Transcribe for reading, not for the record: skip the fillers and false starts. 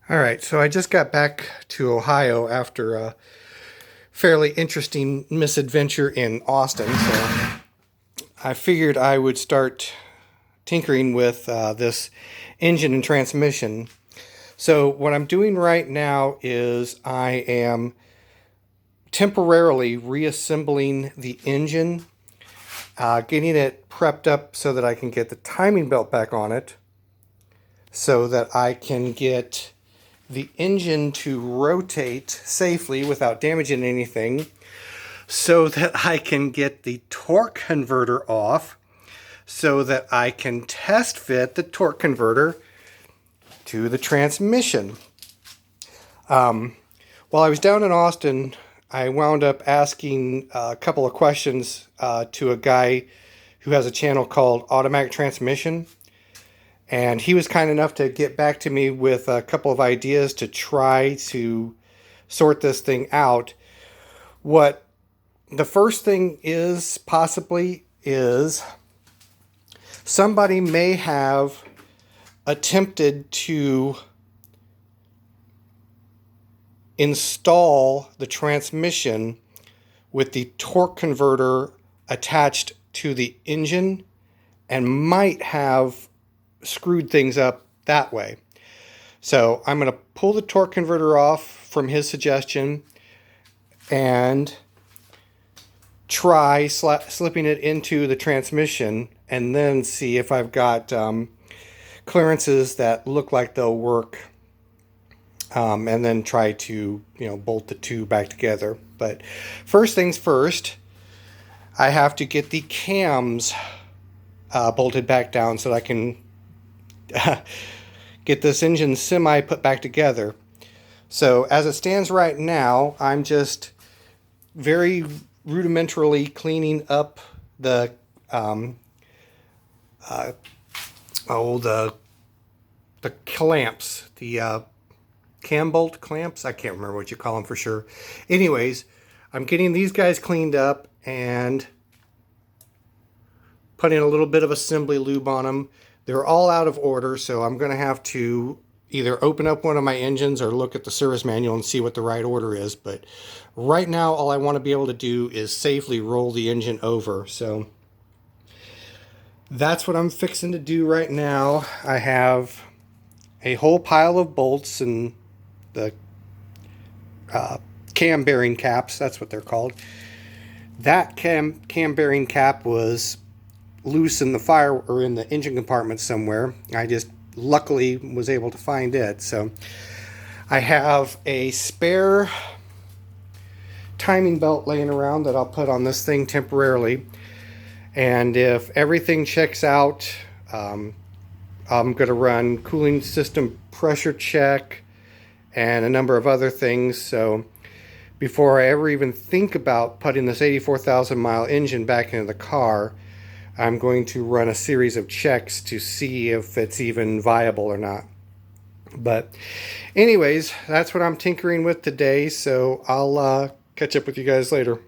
All right, so I just got back to Ohio after a fairly interesting misadventure in Austin. So I figured I would start tinkering with this engine and transmission. So what I'm doing right now is I am temporarily reassembling the engine, getting it prepped up so that I can get the timing belt back on it, so that I can get the engine to rotate safely without damaging anything, so that I can get the torque converter off, so that I can test fit the torque converter to the transmission. While I was down in Austin, I wound up asking a couple of questions to a guy who has a channel called Automatic Transmission. And he was kind enough to get back to me with a couple of ideas to try to sort this thing out. What the first thing is possibly is somebody may have attempted to install the transmission with the torque converter attached to the engine and might have screwed things up that way. So I'm going to pull the torque converter off from his suggestion and try slipping it into the transmission, and then see if I've got clearances that look like they'll work, and then try to bolt the two back together. But first things first, I have to get the cams bolted back down so that I can get this engine semi put back together. So as it stands right now, I'm just very rudimentarily cleaning up the the clamps, the cam bolt clamps. I can't remember what you call them for sure. Anyways, I'm getting these guys cleaned up and putting a little bit of assembly lube on them. They're all out of order, so I'm going to have to either open up one of my engines or look at the service manual and see what the right order is. But right now, all I want to be able to do is safely roll the engine over. So that's what I'm fixing to do right now. I have a whole pile of bolts and the cam bearing caps. That's what they're called. That cam bearing cap was loose in the fire or in the engine compartment somewhere. I just luckily was able to find it. So I have a spare timing belt laying around that I'll put on this thing temporarily. And if everything checks out, I'm going to run cooling system pressure check and a number of other things. So before I ever even think about putting this 84,000 mile engine back into the car, I'm going to run a series of checks to see if it's even viable or not. But anyways, that's what I'm tinkering with today. So I'll catch up with you guys later.